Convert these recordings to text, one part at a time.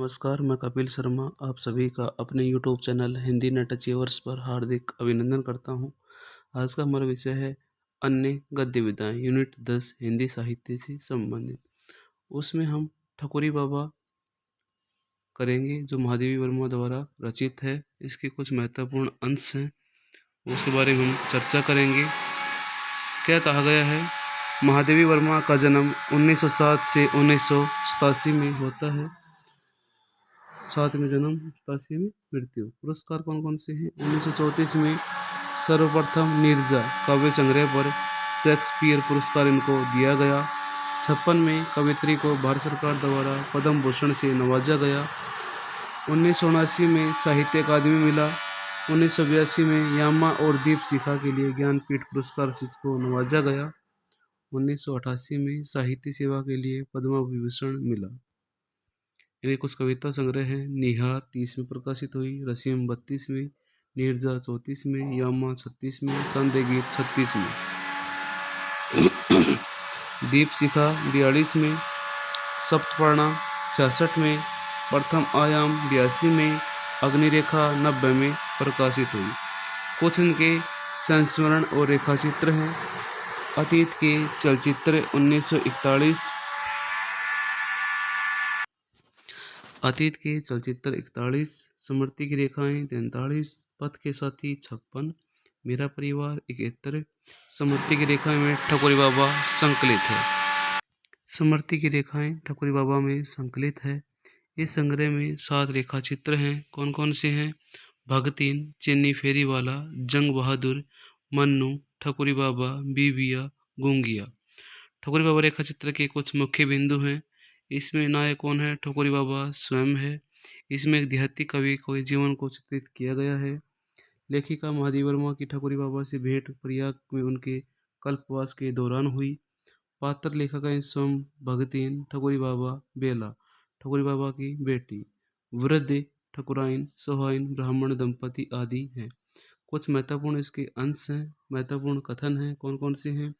नमस्कार, मैं कपिल शर्मा आप सभी का अपने YouTube channel Hindi net achievers पर हार्दिक अभिनंदन करता हूं। आज का हमारा विषय है अन्य गद्य विधाएं यूनिट 10 हिंदी साहित्य से संबंधित। उसमें हम ठकुरी बाबा करेंगे जो महादेवी वर्मा द्वारा रचित है। इसके कुछ महत्वपूर्ण अंश हैं, उसके बारे में हम चर्चा करेंगे। क्या कहा गया है? महादेवी वर्मा का जन्म 1907 से 1987 में होता है। 7 में जन्म, 87 में मृत्यु। पुरस्कार कौन कौन से हैं? 1934 में सर्वप्रथम नीरजा काव्य संग्रह पर शेक्सपियर पुरस्कार इनको दिया गया। 56 में कवित्री को भारत सरकार द्वारा पद्म भूषण से नवाजा गया। 1979 में साहित्य अकादमी मिला। 1982 में यामा और दीप शिखा के लिए ज्ञानपीठ पुरस्कार से इसको नवाजा गया। 1988 में साहित्य सेवा के लिए पद्म विभूषण मिला। इनके कुछ कविता संग्रह हैं। निहार 30 में प्रकाशित हुई, रसीम 32 में, नीरजा 34 में, यामा 36 में, संध्या गीत 36 में, दीप शिखा 42 में, सप्तपर्णा 66 में, प्रथम आयाम 82 में, अग्निरेखा 90 में प्रकाशित हुई। कुछ इनके संस्मरण और रेखाचित्र हैं। अतीत के चलचित्र 1941, अतीत के चलचित्र 41, स्मृति की रेखाएं 43, पथ के साथी 56, मेरा परिवार 71, स्मृति की रेखाएं में ठकुरी बाबा संकलित है। स्मृति की रेखाएं ठकुरी बाबा में संकलित है। इस संग्रह में 7 रेखा चित्र हैं। कौन कौन से हैं? भगतीन, चेन्नी फेरी वाला, जंग बहादुर, मन्नू, ठकुरी बाबा, बीबिया, गूंगिया। ठकुरी बाबा रेखा चित्र के कुछ मुख्य बिंदु हैं। इसमें नायक कौन है? ठकुरी बाबा स्वयं है। इसमें एक देहाती कवि के जीवन को चित्रित किया गया है। लेखिका महादेवी वर्मा की ठकुरी बाबा से भेंट प्रयाग में उनके कल्पवास के दौरान हुई। पात्र लेखक हैं स्वयं भगतीन, ठकुरी बाबा, बेला, ठकुरी बाबा की बेटी, वृद्ध ठकुराइन, सोहाइन, ब्राह्मण दंपति आदि हैं। कुछ महत्वपूर्ण इसके अंश हैं, महत्वपूर्ण कथन हैं। कौन कौन से हैं?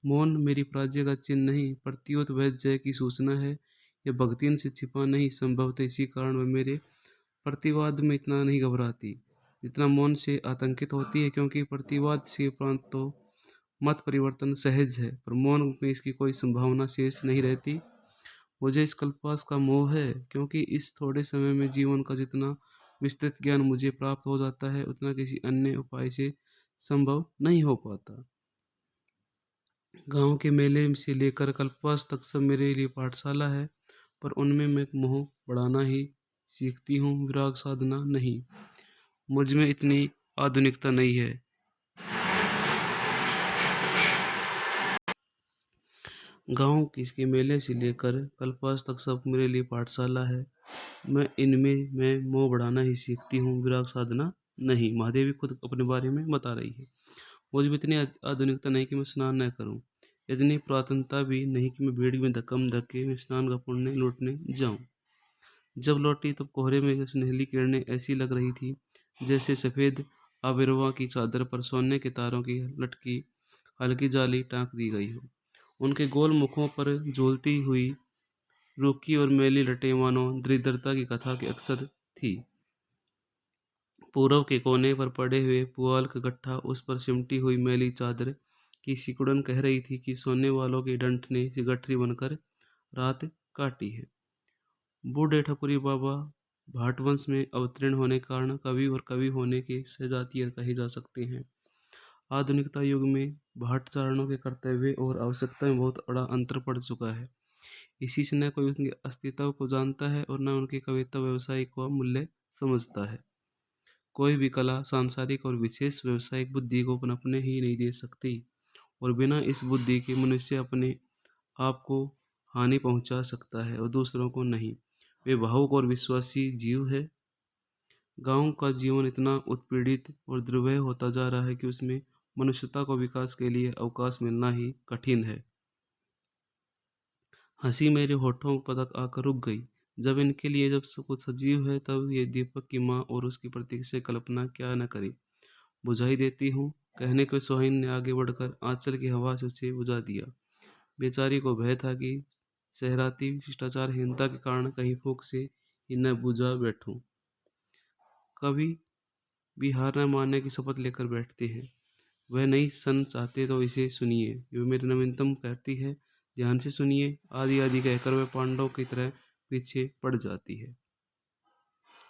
मौन मेरी पराजय का चिन्ह नहीं, प्रत्युत वह जय की सूचना है। यह भगतीन से छिपा नहीं, संभवतः इसी कारण वह मेरे प्रतिवाद में इतना नहीं घबराती जितना मौन से आतंकित होती है, क्योंकि प्रतिवाद से उपरांत तो मत परिवर्तन सहज है, पर मौन में इसकी कोई संभावना शेष नहीं रहती। मुझे इस कल्पवास का मोह है, क्योंकि इस थोड़े समय में जीवन का जितना विस्तृत ज्ञान मुझे प्राप्त हो जाता है, उतना किसी अन्य उपाय से संभव नहीं हो पाता। गांव के मेले से लेकर कल्पवास तक सब मेरे लिए पाठशाला है, पर उनमें मैं मोह बढ़ाना ही सीखती हूँ, विराग साधना नहीं। मुझ में इतनी आधुनिकता नहीं है। गांव के मेले से लेकर कल्पवास तक सब मेरे लिए पाठशाला है, मैं इनमें मैं मोह बढ़ाना ही सीखती हूँ, विराग साधना नहीं। महादेवी खुद अपने बारे में बता रही है। मुझ में इतनी आधुनिकता नहीं कि मैं स्नान न करूं, इतनी पुरातनता भी नहीं कि मैं भीड़ में धक्कम धक्के में स्नान का पुण्य लूटने जाऊं। जब लौटी तब कोहरे में सुनहली किरणें ऐसी लग रही थी जैसे सफ़ेद आबिरवा की चादर पर सोने के तारों की लटकी हल्की जाली टाँक दी गई हो। उनके गोल मुखों पर झूलती हुई रूखी और मैली लटें मानो दरिद्रता की कथा के अक्सर थी। पूरब के कोने पर पड़े हुए पुआल का गट्ठा, उस पर सिमटी हुई मैली चादर की सिकुड़न कह रही थी कि सोने वालों के डंठ ने गठरी बनकर रात काटी है। बूढ़े ठकुरी बाबा भाट वंश में अवतीर्ण होने के कारण कवि और कवि होने के सजातीय कहे जा सकते हैं। आधुनिकता युग में भाट चारणों के कर्तव्य और आवश्यकता में बहुत बड़ा अंतर पड़ चुका है। इसी से न कोई उनके अस्तित्व को जानता है और न उनके कविता व्यवसाय का मूल्य समझता है। कोई भी कला सांसारिक और विशेष व्यवसायिक बुद्धि को पनपने ही नहीं दे सकती, और बिना इस बुद्धि के मनुष्य अपने आप को हानि पहुंचा सकता है और दूसरों को नहीं। वे भावुक और विश्वासी जीव है। गांव का जीवन इतना उत्पीड़ित और दुर्भय होता जा रहा है कि उसमें मनुष्यता को विकास के लिए अवकाश मिलना ही कठिन है। हंसी मेरे होठों पर तक आकर रुक गई। जब इनके लिए जब सब कुछ सजीव है, तब ये दीपक की माँ और उसकी प्रतीक से कल्पना क्या न करे। बुझाई देती हूँ, कहने के सोहिन ने आगे बढ़कर आंचल की हवा से उसे बुझा दिया। बेचारी को भय था कि सहराती शिष्टाचारहीनता के कारण कहीं फूंक से ही न बुझा बैठूं। कभी भी हार न मानने की शपथ लेकर बैठते हैं। वह नहीं सन चाहते तो इसे सुनिए, ये मेरी नवीनतम कहती है, ध्यान से सुनिए। आदि आदि कहकर वह पांडव की तरह पीछे पड़ जाती है।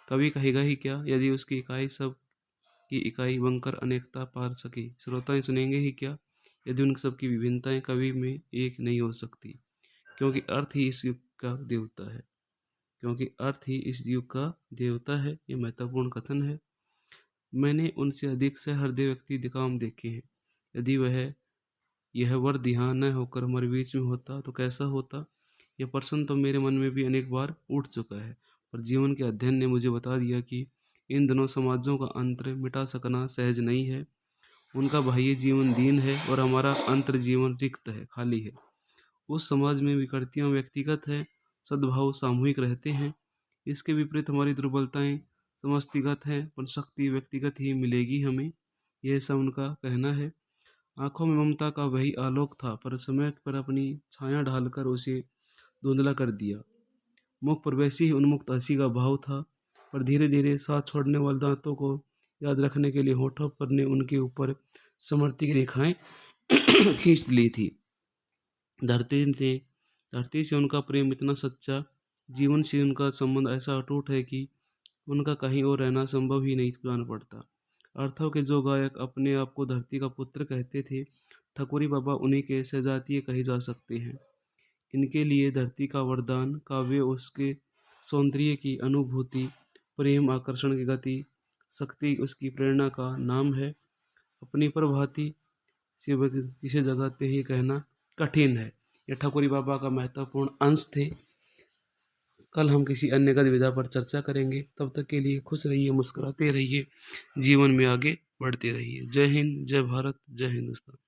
कवि कहेगा ही क्या यदि उसकी इकाई सब की इकाई बनकर अनेकता पार सके। श्रोताएं सुनेंगे ही क्या यदि उन सब की विभिन्नताएं कवि में एक नहीं हो सकती। क्योंकि अर्थ ही इस युग का देवता है। क्योंकि अर्थ ही इस युग का देवता है। ये महत्वपूर्ण कथन है। मैंने उनसे अधिक सहृदय व्यक्ति दिखाम देखे हैं। यदि वह यह वर ध्यान न होकर हमारे बीच में होता तो कैसा होता। यह प्रश्न तो मेरे मन में भी अनेक बार उठ चुका है, पर जीवन के अध्ययन ने मुझे बता दिया कि इन दोनों समाजों का अंतर मिटा सकना सहज नहीं है। उनका बाह्य जीवन दीन है और हमारा अंतर जीवन रिक्त है, खाली है। उस समाज में विकृतियाँ व्यक्तिगत है, सद्भाव सामूहिक रहते हैं। इसके विपरीत हमारी दुर्बलताएं समष्टिगत हैं, पर शक्ति व्यक्तिगत ही मिलेगी हमें। यह सब उनका कहना है। आंखों में ममता का वही आलोक था, पर समय पर अपनी छाया ढालकर उसे धुंधला कर दिया। मुख पर वैसी ही उन्मुक्त हंसी का भाव था, पर धीरे धीरे साथ छोड़ने वाले दांतों को याद रखने के लिए होठों पर ने उनके ऊपर समृद्धि की रेखाएं खींच ली थी। धरती ने धरती से उनका प्रेम इतना सच्चा, जीवन से उनका संबंध ऐसा अटूट है कि उनका कहीं और रहना संभव ही नहीं जान पड़ता। अर्थों के जो गायक अपने आप को धरती का पुत्र कहते थे, ठकुरी बाबा उन्हीं के सजातीय कहे जा सकते हैं। इनके लिए धरती का वरदान काव्य उसके सौंदर्य की अनुभूति, प्रेम आकर्षण की गति, शक्ति उसकी प्रेरणा का नाम है। अपनी प्रभाति से वह किसे जगाते ही कहना कठिन है। ये ठकुरी बाबा का महत्वपूर्ण अंश थे। कल हम किसी अन्य गतिविधि पर चर्चा करेंगे। तब तक के लिए खुश रहिए, मुस्कुराते रहिए, जीवन में आगे बढ़ते रहिए। जय हिंद, जय भारत, जय हिंदुस्तान।